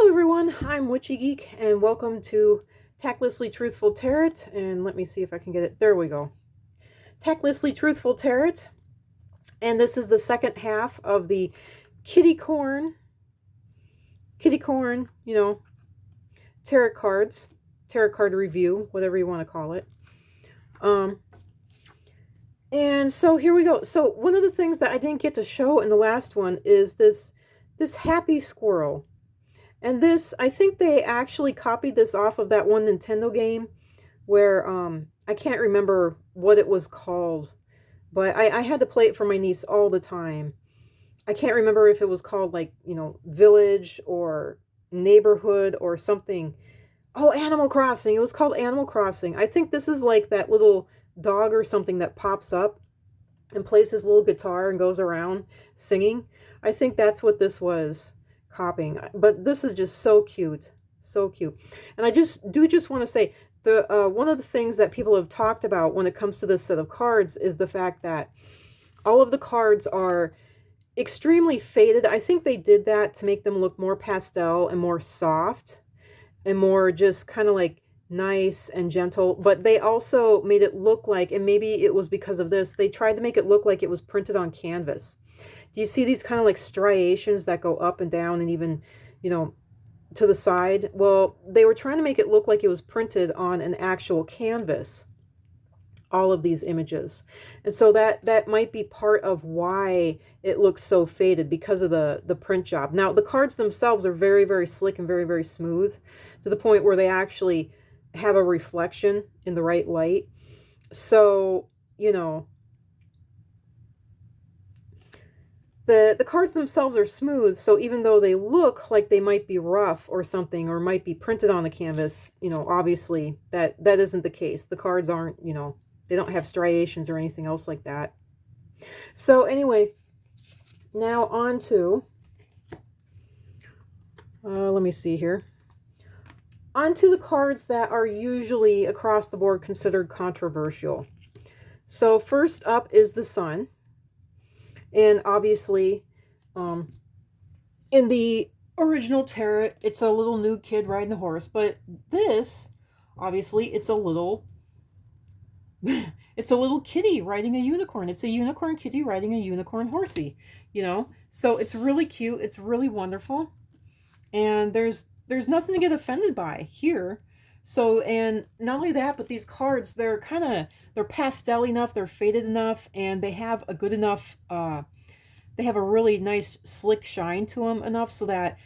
Hello everyone, I'm Witchy Geek and welcome to Tactlessly Truthful Tarot. And let me see if I can get it. There we go. Tactlessly Truthful Tarot. And this is the second half of the KITTYCORN, tarot cards, tarot card review, whatever you want to call it. And so here we go. So one of the things that I didn't get to show in the last one is this happy squirrel. And this, I think they actually copied this off of that one Nintendo game where I can't remember what it was called, but I had to play it for my niece all the time. I can't remember if it was called like, Village or Neighborhood or something. Oh, Animal Crossing. It was called Animal Crossing. I think this is like that little dog or something that pops up and plays his little guitar and goes around singing. I think that's what this was copying. But this is just so cute. So cute. And I just want to say the one of the things that people have talked about when it comes to this set of cards is the fact that all of the cards are extremely faded. I think they did that to make them look more pastel and more soft and more just kind of like nice and gentle, but they also made it look like, and maybe it was because of this, they tried to make it look like it was printed on canvas. Do you see these kind of like striations that go up and down and even, to the side? Well, they were trying to make it look like it was printed on an actual canvas, all of these images. And so that might be part of why it looks so faded, because of the print job. Now, the cards themselves are very, very slick and very, very smooth, to the point where they actually have a reflection in the right light. So, the cards themselves are smooth, so even though they look like they might be rough or something, or might be printed on the canvas, obviously that isn't the case. The cards aren't, they don't have striations or anything else like that. So anyway, now on to, let me see here. On to the cards that are usually across the board considered controversial. So first up is the Sun. And obviously, in the original tarot, it's a little nude kid riding a horse. But this, obviously, it's a little kitty riding a unicorn. It's a unicorn kitty riding a unicorn horsey, So it's really cute. It's really wonderful. And there's nothing to get offended by here. So, and not only that, but these cards, they're pastel enough, they're faded enough, and they have a good enough, they have a really nice slick shine to them enough so that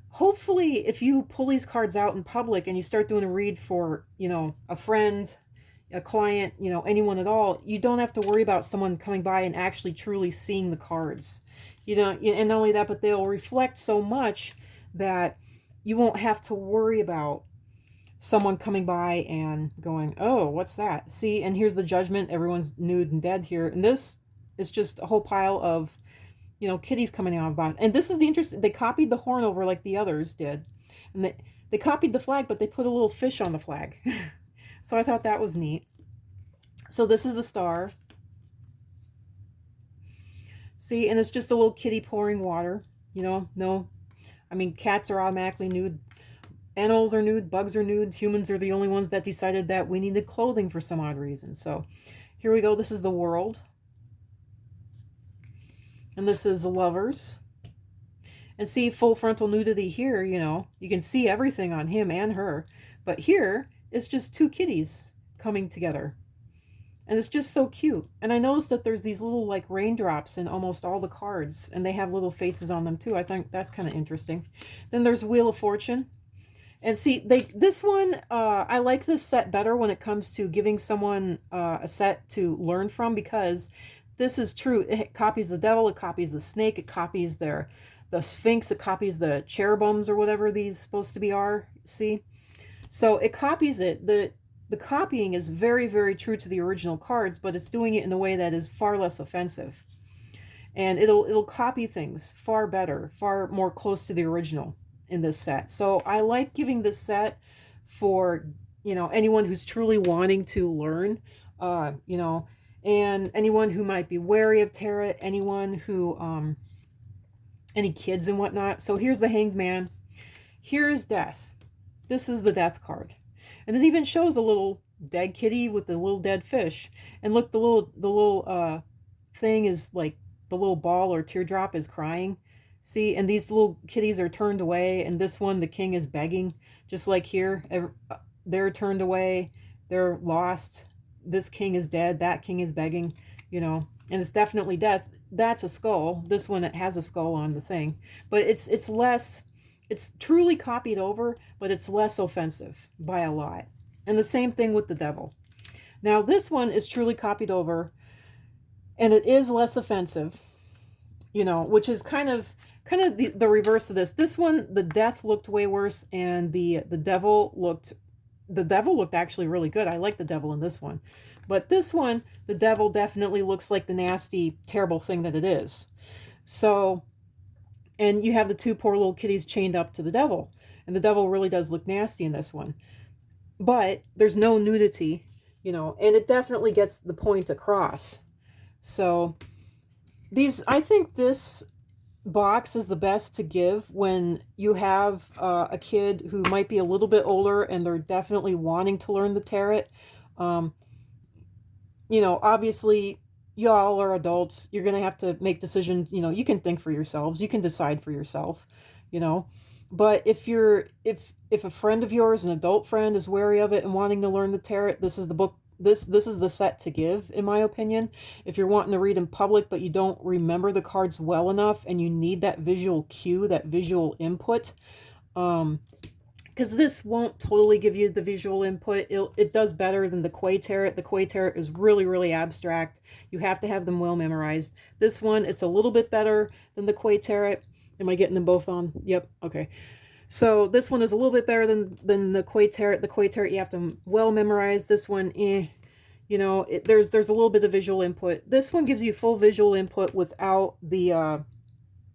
hopefully if you pull these cards out in public and you start doing a read for, a friend, a client, anyone at all, you don't have to worry about someone coming by and actually truly seeing the cards. And not only that, but they'll reflect so much that you won't have to worry about someone coming by and going, oh, what's that? See, and here's the Judgment. Everyone's nude and dead here. And this is just a whole pile of, kitties coming out of the box. And this is the interesting, they copied the horn over like the others did. And they copied the flag, but they put a little fish on the flag. So I thought that was neat. So this is the Star. See, and it's just a little kitty pouring water. No, I mean, cats are automatically nude. Animals are nude, bugs are nude, humans are the only ones that decided that we needed clothing for some odd reason. So here we go. This is the World. And this is the Lovers. And see, full frontal nudity here, you can see everything on him and her. But here, it's just two kitties coming together. And it's just so cute. And I noticed that there's these little like raindrops in almost all the cards. And they have little faces on them too. I think that's kind of interesting. Then there's Wheel of Fortune. And see, this one, I like this set better when it comes to giving someone a set to learn from, because this is true. It copies the devil, it copies the snake, it copies the Sphinx, it copies the cherubims or whatever these supposed to be are. See? So it copies it. The copying is very, very true to the original cards, but it's doing it in a way that is far less offensive. And it'll copy things far better, far more close to the original in this set. So I like giving this set for, anyone who's truly wanting to learn, and anyone who might be wary of tarot, anyone who, any kids and whatnot. So here's the Hanged Man. here is death. This is the death card. And it even shows a little dead kitty with a little dead fish. And look, the little thing is like the little ball or teardrop is crying. See, and these little kitties are turned away, and this one, the king is begging, just like here. They're turned away, they're lost. This king is dead, that king is begging, and it's definitely death. That's a skull. This one, it has a skull on the thing, but it's less. It's truly copied over, but it's less offensive by a lot. And the same thing with the devil. Now this one is truly copied over, and it is less offensive, which is kind of the reverse of this. This one, the death looked way worse, and the devil looked actually really good. I like the devil in this one. But this one, the devil definitely looks like the nasty, terrible thing that it is. So, and you have the two poor little kitties chained up to the devil. And the devil really does look nasty in this one. But there's no nudity, and it definitely gets the point across. So I think this box is the best to give when you have a kid who might be a little bit older and they're definitely wanting to learn the tarot. Obviously y'all are adults. You're going to have to make decisions. You can think for yourselves. You can decide for yourself, but if a friend of yours, an adult friend, is wary of it and wanting to learn the tarot, this is the book. This is the set to give, in my opinion. If you're wanting to read in public, but you don't remember the cards well enough and you need that visual cue, that visual input, because this won't totally give you the visual input. It does better than the Quay Tarot. The Quay Tarot is really, really abstract. You have to have them well memorized. This one, it's a little bit better than the Quay Tarot. Am I getting them both on? Yep, okay. So this one is a little bit better than the Quay Tarot. The Quay Tarot, you have to well memorize. This one, there's a little bit of visual input. This one gives you full visual input without the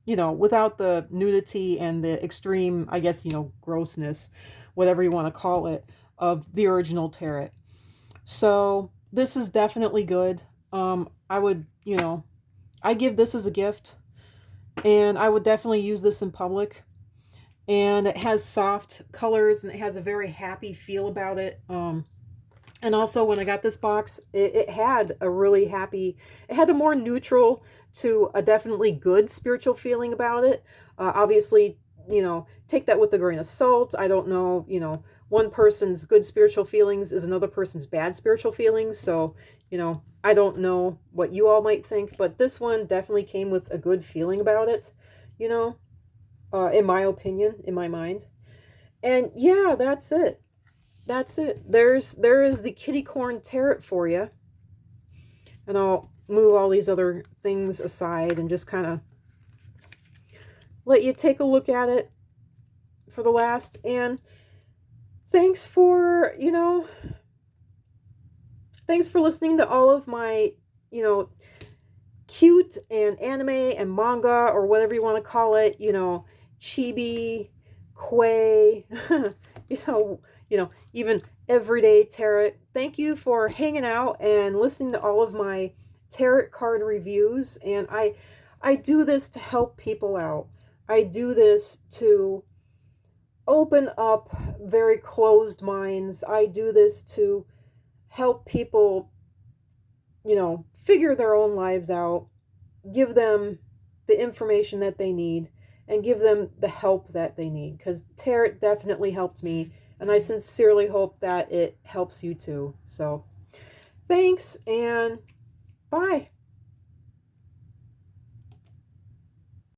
without the nudity and the extreme, I guess, grossness, whatever you want to call it, of the original tarot. So this is definitely good. I would, I give this as a gift, and I would definitely use this in public. And it has soft colors, and it has a very happy feel about it. And also, when I got this box, it had a really happy, it had a more neutral to a definitely good spiritual feeling about it. Obviously, take that with a grain of salt. I don't know, one person's good spiritual feelings is another person's bad spiritual feelings. So, I don't know what you all might think, but this one definitely came with a good feeling about it, in my opinion, in my mind. And yeah, that's it. That's it. There is the KITTYCORN Tarot for you. And I'll move all these other things aside and just kind of let you take a look at it for the last. And thanks for, thanks for listening to all of my, cute and anime and manga, or whatever you want to call it, chibi, quay, even everyday tarot. Thank you for hanging out and listening to all of my tarot card reviews. And I do this to help people out. I do this to open up very closed minds. I do this to help people, figure their own lives out, give them the information that they need, and give them the help that they need. Because tarot definitely helped me, and I sincerely hope that it helps you too. So thanks, and bye.